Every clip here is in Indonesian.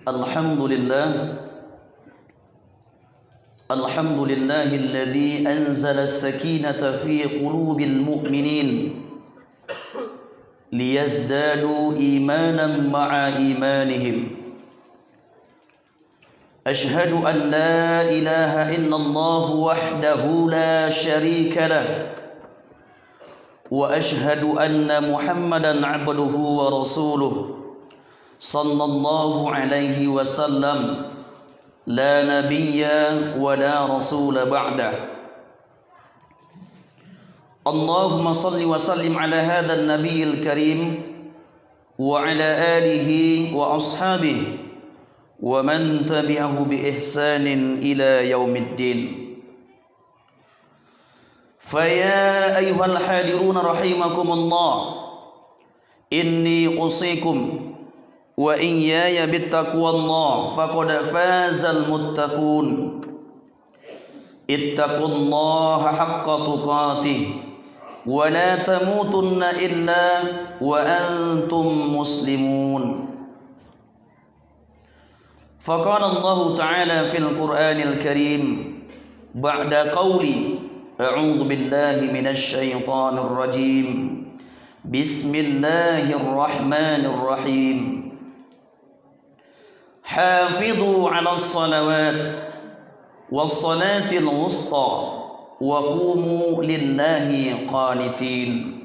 Alhamdulillah. Alhamdulillahilladzi anzala as-sakinata fi qulubil mu'minin liyazdadu imanan ma'a imanihim. Ashhadu an la ilaha illallah wahdahu la syarika lah wa ashhadu anna Muhammadan abduhu wa rasuluh sallallahu alaihi wasallam la nabiyya wa la rasula ba'da. Allahumma salli wa sallim ala hadha an-nabiyil karim wa ala alihi wa ashabihi wa man tabi'ahu bi ihsanin ila yaumiddin. Faya ayyuhal hadirun rahimakumullah, inni usikum wa iyyaya bittaqwallah faqad fazal muttaqun. Ittaqullaha haqqa tuqatih wa la tamutunna illa wa antum muslimun. Faqala Allah Ta'ala fil Qur'anil Karim ba'da qawli a'udzu billahi minasy syaithanir rajim. Bismillahirrahmanirrahim. Hafidhu 'alas salawat was salatil wusta wa qumu lillahi qanitin.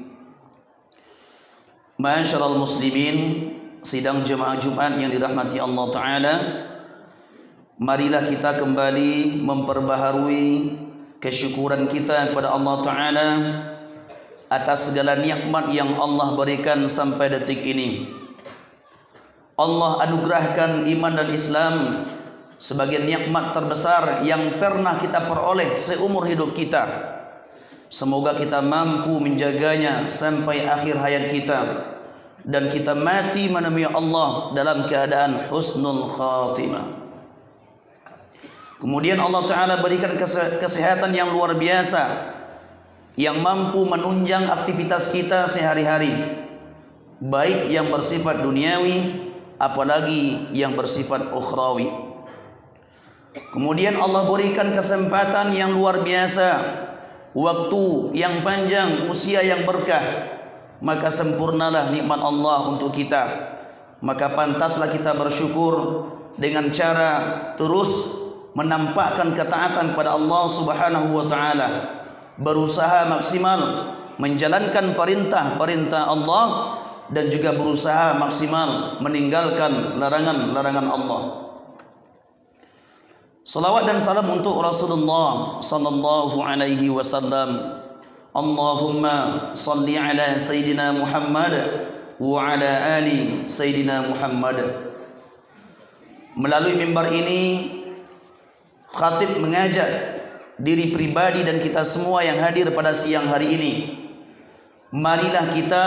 Ma'asyiral muslimin, sidang jemaah Jumat yang dirahmati Allah Ta'ala, marilah kita kembali memperbaharui kesyukuran kita kepada Allah Ta'ala atas segala nikmat yang Allah berikan sampai detik ini. Allah anugerahkan iman dan Islam sebagai nikmat terbesar yang pernah kita peroleh seumur hidup kita. Semoga kita mampu menjaganya sampai akhir hayat kita dan kita mati menemui Allah dalam keadaan husnul khatimah. Kemudian Allah Ta'ala berikan kesehatan yang luar biasa yang mampu menunjang aktivitas kita sehari-hari, baik yang bersifat duniawi apalagi yang bersifat ukhrawi. Kemudian Allah berikan kesempatan yang luar biasa, waktu yang panjang, usia yang berkah. Maka sempurnalah nikmat Allah untuk kita. Maka pantaslah kita bersyukur dengan cara terus menampakkan ketaatan kepada Allah Subhanahu wa Ta'ala, berusaha maksimal menjalankan perintah-perintah Allah dan juga berusaha maksimal meninggalkan larangan-larangan Allah. Salawat dan salam untuk Rasulullah sallallahu alaihi wasallam. Allahumma salli ala Sayyidina Muhammad wa ala ali Sayyidina Muhammad. Melalui mimbar ini khatib mengajak diri pribadi dan kita semua yang hadir pada siang hari ini, marilah kita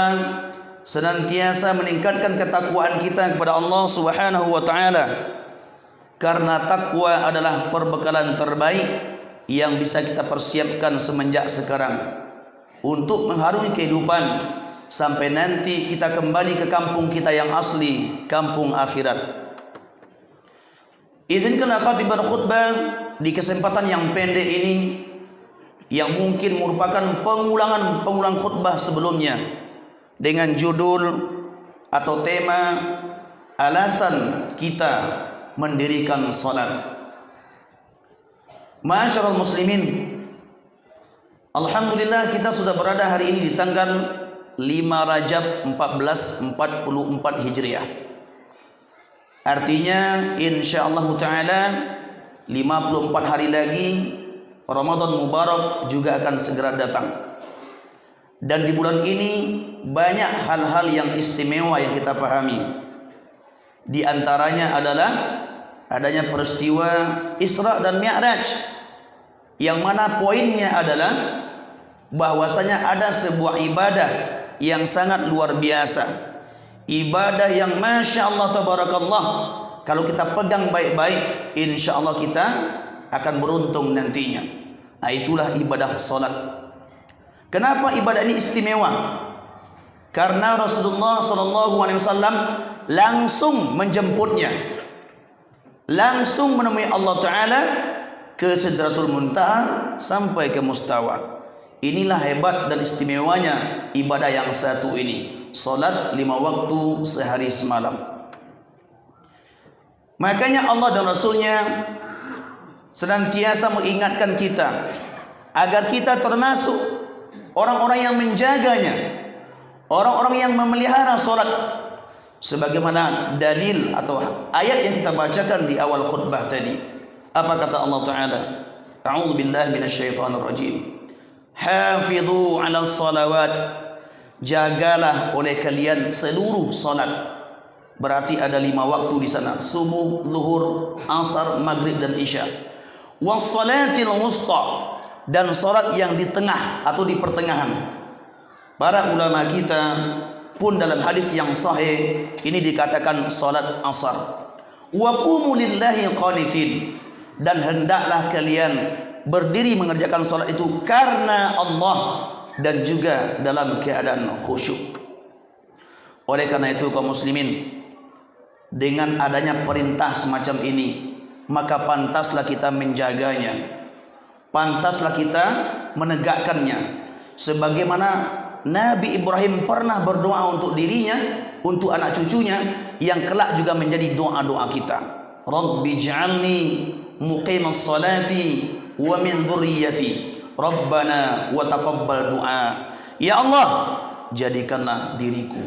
senantiasa meningkatkan ketakwaan kita kepada Allah Subhanahu wa Ta'ala, karena takwa adalah perbekalan terbaik yang bisa kita persiapkan semenjak sekarang untuk mengharungi kehidupan sampai nanti kita kembali ke kampung kita yang asli, kampung akhirat. Izinkanlah khatib berkhutbah di kesempatan yang pendek ini, yang mungkin merupakan pengulang khutbah sebelumnya, dengan judul atau tema alasan kita mendirikan salat. Ma'asyiral muslimin, alhamdulillah kita sudah berada hari ini di tanggal 5 Rajab 1444 Hijriah. Artinya insyaallah ta'ala 54 hari lagi Ramadan Mubarak juga akan segera datang. Dan di bulan ini banyak hal-hal yang istimewa yang kita pahami. Di antaranya adalah adanya peristiwa Isra dan Mi'raj, yang mana poinnya adalah bahwasanya ada sebuah ibadah yang sangat luar biasa, ibadah yang masya Allah tabarakallah, kalau kita pegang baik-baik insya Allah kita akan beruntung nantinya. Nah, itulah ibadah salat. Kenapa ibadah ini istimewa? Karena Rasulullah SAW langsung menjemputnya. langsung menemui Allah Ta'ala ke Sidratul Muntaha sampai ke Mustawa. Inilah hebat dan istimewanya ibadah yang satu ini, salat 5 waktu sehari semalam. Makanya Allah dan Rasulnya senantiasa mengingatkan kita agar kita termasuk orang-orang yang menjaganya, orang-orang yang memelihara salat, sebagaimana dalil atau ayat yang kita bacakan di awal khutbah tadi. Apa kata Allah Ta'ala? A'udzu billahi minasyaitonir rajim. Hafidhu 'alas salawat. Jagalah oleh kalian seluruh salat. Berarti ada 5 waktu di sana: subuh, zuhur, asar, maghrib dan isya. Was salatil wusta, dan salat yang di tengah atau di pertengahan. Para ulama kita pun dalam hadis yang sahih ini dikatakan salat asar. Wa qumu lillahi qanitin, dan hendaklah kalian berdiri mengerjakan salat itu karena Allah dan juga dalam keadaan khusyuk. Oleh karena itu kaum muslimin, dengan adanya perintah semacam ini, maka pantaslah kita menjaganya, pantaslah kita menegakkannya, sebagaimana Nabi Ibrahim pernah berdoa untuk dirinya, untuk anak cucunya, yang kelak juga menjadi doa-doa kita. Rabbi ij'alni muqimas salati wa min dzurriyyati Rabbana wa taqabbal du'a. Ya Allah, jadikanlah diriku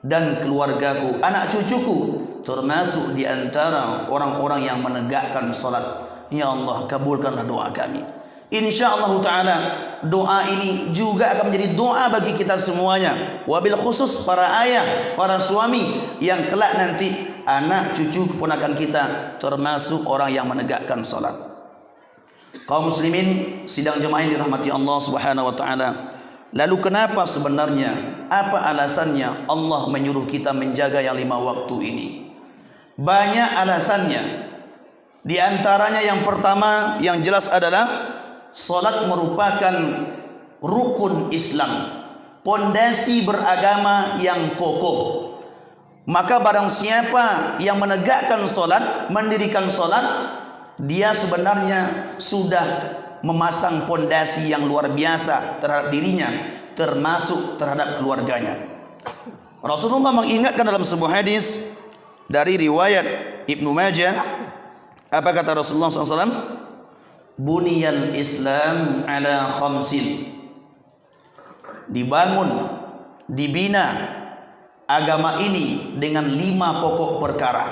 dan keluargaku, anak cucuku, termasuk di antara orang-orang yang menegakkan salat. Ya Allah, kabulkanlah doa kami. InsyaAllah ta'ala doa ini juga akan menjadi doa bagi kita semuanya, wabil khusus para ayah, para suami yang kelak nanti anak cucu keponakan kita termasuk orang yang menegakkan salat. Kaum muslimin sidang jemaah yang dirahmati Allah Subhanahu wa taala, lalu kenapa sebenarnya, apa alasannya Allah menyuruh kita menjaga yang 5 waktu ini? Banyak alasannya. Di antaranya yang pertama yang jelas adalah salat merupakan rukun Islam, pondasi beragama yang kokoh. Maka barang siapa yang menegakkan salat, mendirikan salat, dia sebenarnya sudah memasang pondasi yang luar biasa terhadap dirinya, termasuk terhadap keluarganya. Rasulullah mengingatkan dalam sebuah hadis dari riwayat Ibnu Majah, apa kata Rasulullah SAW? Buniyal Islam ala khamsin. Dibangun, dibina agama ini dengan 5 pokok perkara,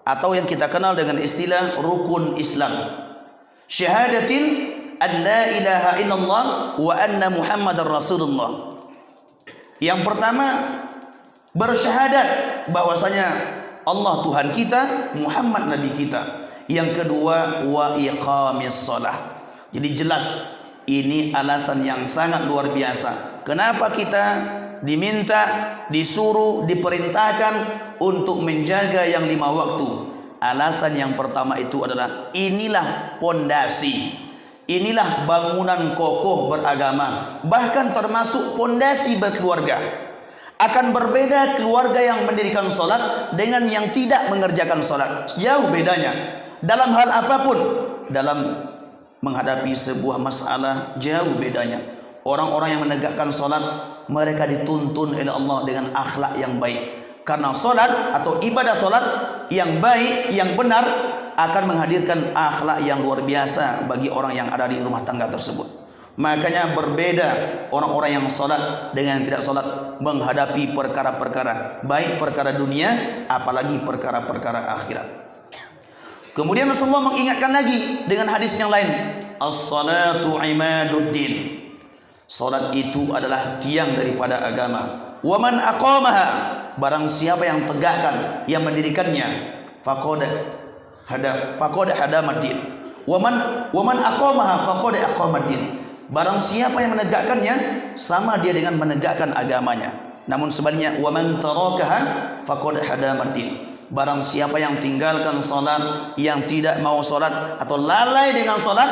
atau yang kita kenal dengan istilah rukun Islam. Syahadatin an la ilaha illallah wa anna Muhammadar Rasulullah. Yang pertama, bersyahadat bahwasanya Allah Tuhan kita, Muhammad Nabi kita. Yang kedua, wa iqamis shalah. Jadi jelas ini alasan yang sangat luar biasa. Kenapa kita diminta, disuruh, diperintahkan untuk menjaga yang 5 waktu? Alasan yang pertama itu adalah inilah pondasi, inilah bangunan kokoh beragama, bahkan termasuk pondasi berkeluarga. Akan berbeda keluarga yang mendirikan salat dengan yang tidak mengerjakan salat. Jauh bedanya. Dalam hal apapun, dalam menghadapi sebuah masalah, jauh bedanya. Orang-orang yang menegakkan salat, mereka dituntun oleh Allah dengan akhlak yang baik. Karena salat atau ibadah salat yang baik, yang benar, akan menghadirkan akhlak yang luar biasa bagi orang yang ada di rumah tangga tersebut. Makanya berbeda orang-orang yang salat dengan yang tidak salat menghadapi perkara-perkara, baik perkara dunia, apalagi perkara-perkara akhirat. Kemudian Rasulullah mengingatkan lagi dengan hadis yang lain, as-salatu imaduddin. Salat itu adalah tiang daripada agama. Wa man aqamaha, barang siapa yang tegakkan, yang mendirikannya, faqad hadamaddin. Wa man aqamaha faqad aqamaddin. Barang siapa yang menegakkannya, sama dia dengan menegakkan agamanya. Namun sebaliknya, wa man tarakaha faqad hadamaddin. Barang siapa yang tinggalkan salat, yang tidak mau salat atau lalai dengan salat,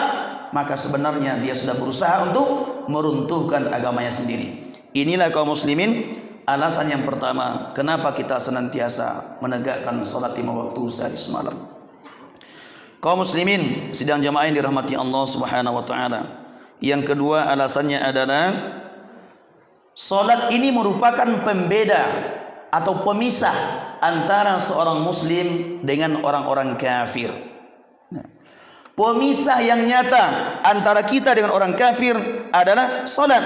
maka sebenarnya dia sudah berusaha untuk meruntuhkan agamanya sendiri. Inilah kaum muslimin alasan yang pertama kenapa kita senantiasa menegakkan salat 5 waktu sehari semalam. Kaum muslimin sidang jamaah yang dirahmati Allah Subhanahu wa taala. Yang kedua alasannya adalah salat ini merupakan pembeda atau pemisah antara seorang muslim dengan orang-orang kafir. Pemisah yang nyata antara kita dengan orang kafir adalah salat.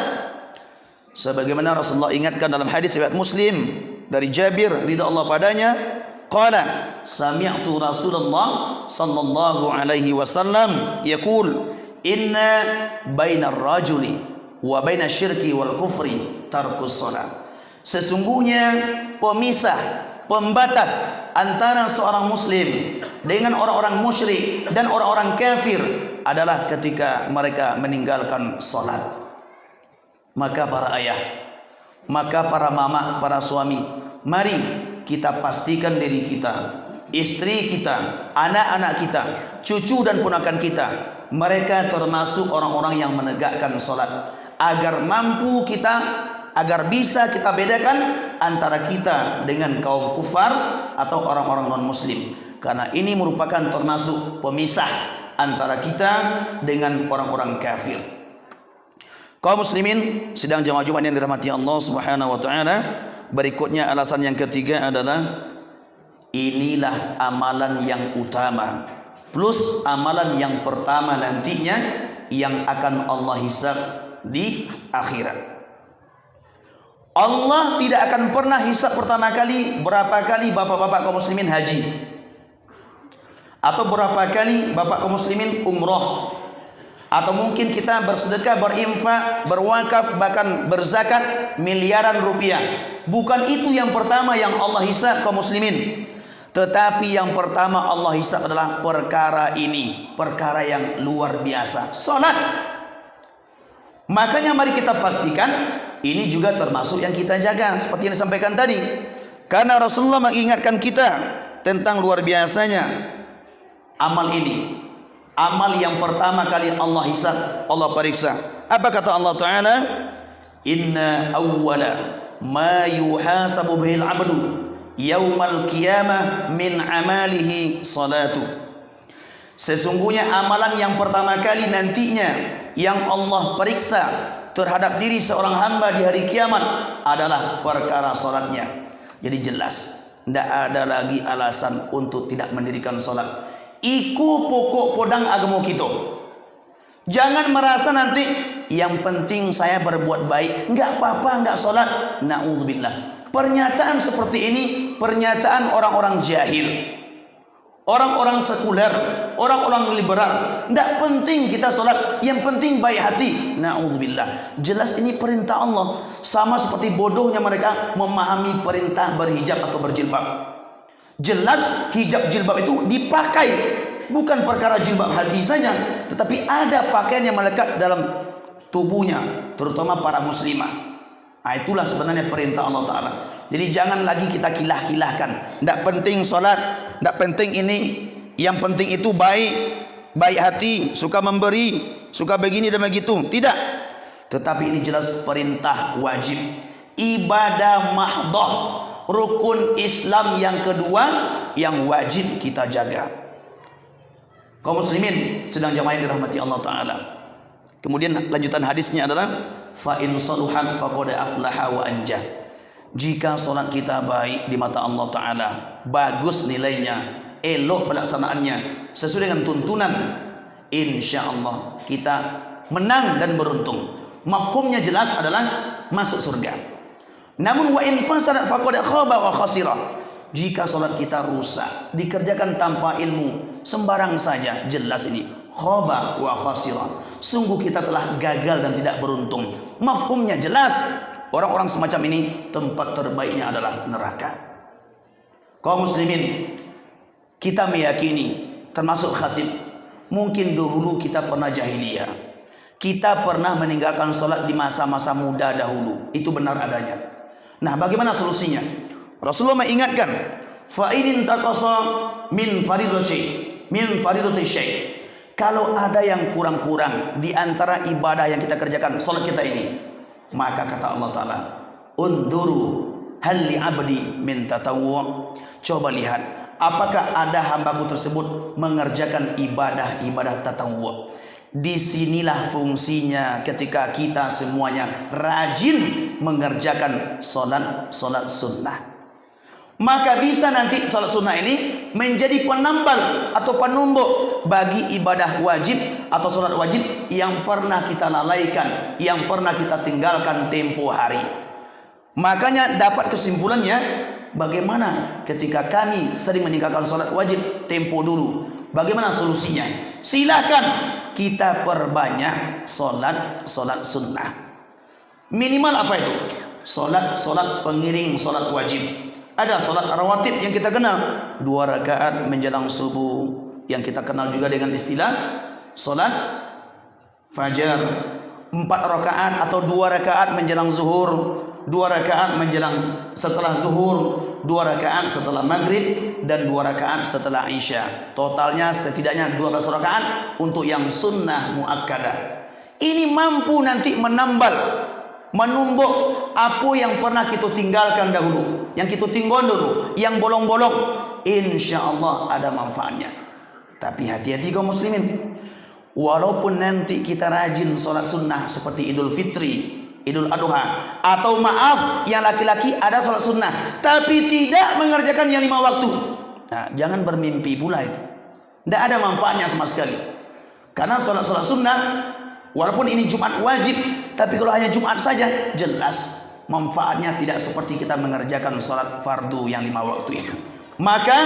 Sebagaimana Rasulullah ingatkan dalam hadis riwayat Muslim dari Jabir radhiyallahu padanya, qala sami'tu Rasulullah sallallahu alaihi wasallam yaqul inna bainar rajuli wa bainas syirki wal kufri tarkus salat. Sesungguhnya pemisah, pembatas antara seorang muslim dengan orang-orang musyrik dan orang-orang kafir adalah ketika mereka meninggalkan salat. Maka para ayah, maka para mama, para suami, mari kita pastikan diri kita, istri kita, anak-anak kita, cucu dan ponakan kita, mereka termasuk orang-orang yang menegakkan salat, agar mampu kita, agar bisa kita bedakan antara kita dengan kaum kufar atau orang-orang non-muslim. Karena ini merupakan termasuk pemisah antara kita dengan orang-orang kafir. Kaum muslimin sidang jamaah Jumat yang dirahmati Allah Subhanahu wa taala, berikutnya alasan yang ketiga adalah inilah amalan yang utama plus amalan yang pertama nantinya yang akan Allah hisab di akhirat. Allah tidak akan pernah hisab pertama kali berapa kali bapak-bapak kaum muslimin haji, atau berapa kali bapak kaum muslimin umroh, atau mungkin kita bersedekah, berinfak, berwakaf, bahkan berzakat miliaran rupiah. Bukan itu yang pertama yang Allah hisab kaum muslimin. Tetapi yang pertama Allah hisab adalah perkara ini, perkara yang luar biasa, salat. Makanya mari kita pastikan ini juga termasuk yang kita jaga seperti yang disampaikan tadi. Karena Rasulullah mengingatkan kita tentang luar biasanya amal ini. Amal yang pertama kali Allah hisab, Allah periksa. Apa kata Allah Ta'ala? Inna awwala ma yuhasabu bihil abdu yaumal qiyamah min amalihi salatu. Sesungguhnya amalan yang pertama kali nantinya yang Allah periksa terhadap diri seorang hamba di hari kiamat adalah perkara salatnya. Jadi jelas, tidak ada lagi alasan untuk tidak mendirikan salat. Iku pokok podang agama kita. Jangan merasa nanti yang penting saya berbuat baik, enggak apa-apa, enggak sholat. Na'udzubillah. Pernyataan seperti ini pernyataan orang-orang jahil, orang-orang sekuler, orang-orang liberal. Enggak penting kita sholat, yang penting baik hati. Na'udzubillah. Jelas ini perintah Allah. Sama seperti bodohnya mereka memahami perintah berhijab atau berjilbab. Jelas hijab jilbab itu dipakai, bukan perkara jilbab hati saja, tetapi ada pakaian yang melekat dalam tubuhnya, terutama para muslimah. Nah, itulah sebenarnya perintah Allah Ta'ala. Jadi jangan lagi kita kilah-kilahkan. Tidak penting sholat, tidak penting ini, yang penting itu baik, baik hati, suka memberi, suka begini dan begitu. Tidak. Tetapi ini jelas perintah wajib, ibadah mahdoh, rukun Islam yang kedua yang wajib kita jaga. Kaum muslimin sedang jamaah yang dirahmati Allah Ta'ala. Kemudian lanjutan hadisnya adalah fa in saluhan faqad aflaha wa anja. Jika salat kita baik di mata Allah Ta'ala, bagus nilainya, elok pelaksanaannya, sesuai dengan tuntunan, insya Allah kita menang dan beruntung. Mafhumnya jelas adalah masuk surga. Namun wa in fasadat faqad khaba wa khasira. Jika salat kita rusak, dikerjakan tanpa ilmu, sembarang saja, jelas ini khaba wa khasira. Sungguh kita telah gagal dan tidak beruntung. Mafhumnya jelas, orang-orang semacam ini tempat terbaiknya adalah neraka. Kaum muslimin, kita meyakini termasuk khatib, mungkin dahulu kita pernah jahiliyah, kita pernah meninggalkan salat di masa-masa muda dahulu. Itu benar adanya. Nah, bagaimana solusinya? Rasulullah mengingatkan, fa in taqasa min faridati syai. Kalau ada yang kurang-kurang di antara ibadah yang kita kerjakan, salat kita ini, maka kata Allah Ta'ala, unduru hal li abdi min tatawwu. Coba lihat, apakah ada hambaku tersebut mengerjakan ibadah-ibadah tatawwu'? Disinilah fungsinya ketika kita semuanya rajin mengerjakan solat sunnah. Maka bisa nanti solat sunnah ini menjadi penambal atau penumbuk bagi ibadah wajib atau solat wajib yang pernah kita lalaikan, yang pernah kita tinggalkan tempo hari. Makanya dapat kesimpulannya, bagaimana ketika kami sering meninggalkan solat wajib tempo dulu? Bagaimana solusinya? Silakan kita perbanyak solat sunnah. Minimal apa itu? Solat pengiring solat wajib. Ada solat rawatib yang kita kenal, 2 rakaat menjelang subuh, yang kita kenal juga dengan istilah solat fajar. 4 rakaat atau 2 rakaat menjelang zuhur, 2 rakaat menjelang setelah zuhur, 2 rakaat setelah maghrib, dan 2 rakaat setelah isya. Totalnya setidaknya 12 rakaat untuk yang sunnah muakkadah. Ini mampu nanti menambal, menumbuk apa yang pernah kita tinggalkan dahulu, yang kita tinggal dulu, yang bolong-bolong. Insya Allah ada manfaatnya. Tapi hati-hati kaum muslimin. Walaupun nanti kita rajin sholat sunnah seperti Idul Fitri, Idul Adha, atau maaf yang laki-laki ada sholat sunnah tapi tidak mengerjakan yang 5 waktu, nah, jangan bermimpi pula itu. Tidak ada manfaatnya sama sekali. Karena sholat sunnah walaupun ini Jumat wajib, tapi kalau hanya Jumat saja, jelas manfaatnya tidak seperti kita mengerjakan sholat fardu yang 5 waktu itu. Maka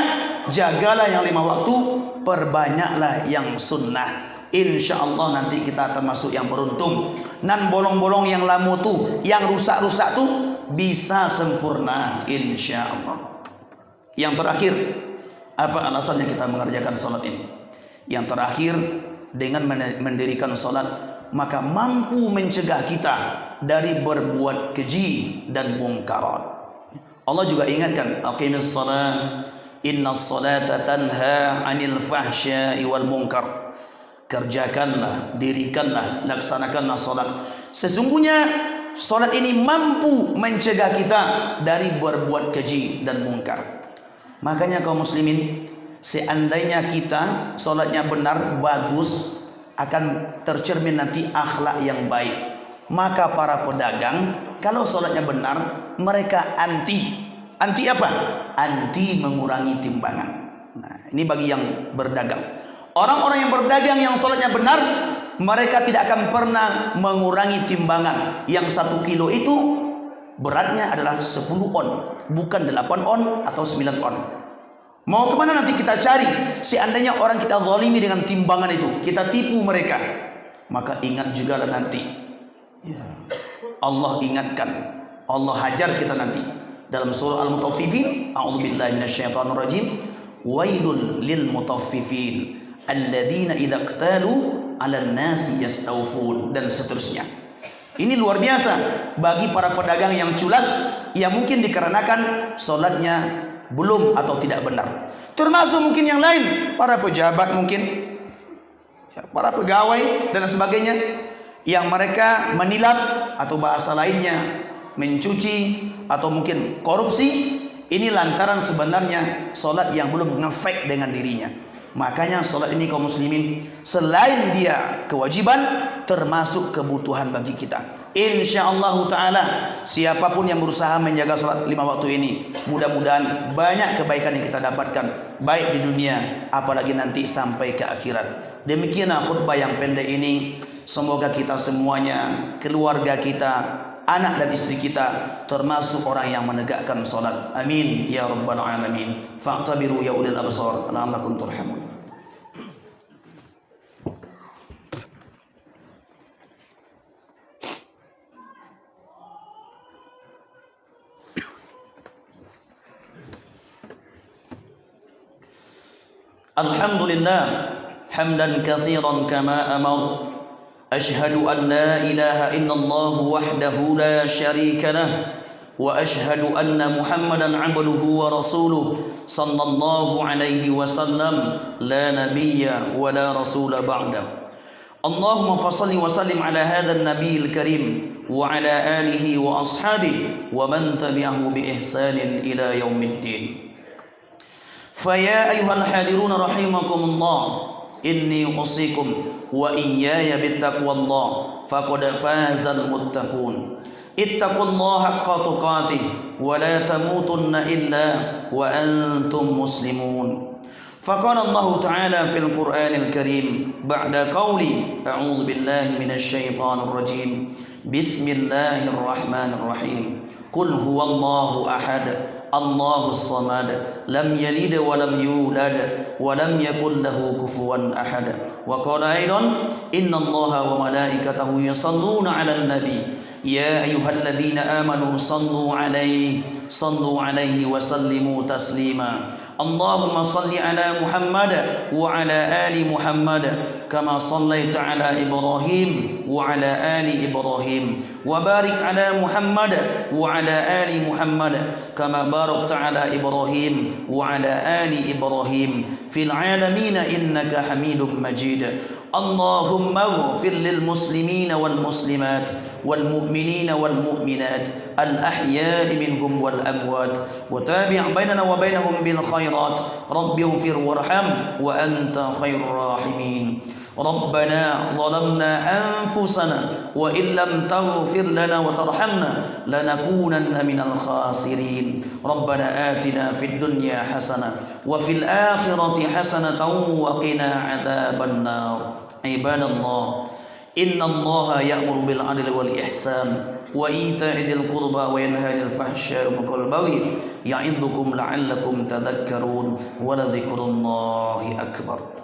jagalah yang 5 waktu, perbanyaklah yang sunnah. Insya Allah nanti kita termasuk yang beruntung. Nan bolong-bolong yang lamu tuh, yang rusak-rusak tuh bisa sempurna insya Allah. Yang terakhir, apa alasannya kita mengerjakan sholat ini? Yang terakhir, dengan mendirikan sholat, maka mampu mencegah kita dari berbuat keji dan mungkarat. Allah juga ingatkan, aqimis shalah, innas salata tanha 'anil fahsya'i wal munkar. Kerjakanlah, dirikanlah, laksanakanlah solat. Sesungguhnya solat ini mampu mencegah kita dari berbuat keji dan mungkar. Makanya kaum muslimin, seandainya kita solatnya benar, bagus, akan tercermin nanti akhlak yang baik. Maka para pedagang kalau solatnya benar, mereka anti apa? Anti mengurangi timbangan. Nah, ini bagi yang berdagang. Orang-orang yang berdagang yang sholatnya benar, mereka tidak akan pernah mengurangi timbangan. Yang 1 kilo itu beratnya adalah 10 on, bukan 8 on atau 9 on. Mau kemana nanti kita cari? Seandainya orang kita zalimi dengan timbangan itu, kita tipu mereka, maka ingat juga lah nanti, Allah ingatkan, Allah hajar kita nanti dalam surah Al-Mutaffifin, a'udzubillahi minasyaitonirrajim, wailul lil mutaffifin alladzina idza qtalu 'alan nasi yastawfun, dan seterusnya. Ini luar biasa bagi para pedagang yang culas, yang mungkin dikarenakan solatnya belum atau tidak benar. Termasuk mungkin yang lain, para pejabat mungkin, para pegawai dan sebagainya, yang mereka menilap atau bahasa lainnya mencuci atau mungkin korupsi. Ini lantaran sebenarnya solat yang belum ngefek dengan dirinya. Makanya solat ini kaum muslimin, selain dia kewajiban, termasuk kebutuhan bagi kita. Insyaallah ta'ala, siapapun yang berusaha menjaga solat 5 waktu ini, mudah-mudahan banyak kebaikan yang kita dapatkan, baik di dunia apalagi nanti sampai ke akhirat. Demikianlah khutbah yang pendek ini. Semoga kita semuanya, keluarga kita, anak dan istri kita termasuk orang yang menegakkan solat. Amin ya rabbal alamin. Fa'tabiru ya ulil absar la'allakum turhamun. Alhamdulillah hamdan katsiran kama amar. أشهد أن لا إله إلا الله وحده لا شريك له وأشهد أن محمدا عبده ورسوله صلى الله عليه وسلم لا نبي ولا رسول بعده اللهم فصل وسلم على هذا النبي الكريم وعلى آله وأصحابه ومن تبعه بإحسان إلى يوم الدين Faya ayyuhal hadiruna rahimakumullah, inni usikum wa iyaya bittaqwallah faqad fazal muttaqun. Ittaqullaha haqqa tuqatih wa la tamutunna illa wa antum muslimun. Faqala Allah Ta'ala fil Qur'anil Karim ba'da qawli a'udzu billahi minasy syaithanir rajim. Bismillahirrahmanirrahim. Qul huwallahu ahad. Allahus samad, lam yalid wa lam yulad wa lam yakul lahu kufuwan ahad. Wa qala aidan, innallaha wa malaikatahu yusalluna 'alan nabi ya ayyuhalladzina amanu sallu 'alaihi wa sallimu taslima. Allahumma salli ala Muhammad wa ala ali Muhammad kama sallaita ala Ibrahim wa ala ali Ibrahim wa barik ala Muhammad wa ala ali Muhammad kama barakta ala Ibrahim wa ala ali Ibrahim fil alamin innaka Hamidum Majid. Allahumma ighfir lil muslimina wal muslimat wal mu'minina wal mu'minat al ahya'i minhum wal amwat wa tabi' bainana wa bainahum bil khairat rabbi ighfir warham wa anta khairur rahimin. Rabbana zalamna anfusana wa illam taghfir lana wa tarhamna lanakunanna minal khasirin. Rabbana atina fid dunya hasanah wa fil akhirati hasanatan wa qina adzaban nar. Ibadallah, innallaha ya'muru bil 'adli wal ihsan wa ita'i dzil qurba wa yanha 'anil fahsya'i wal munkari wal baghi ya'idzukum la'allakum tadhakkarun wa la dzikrullahi akbar.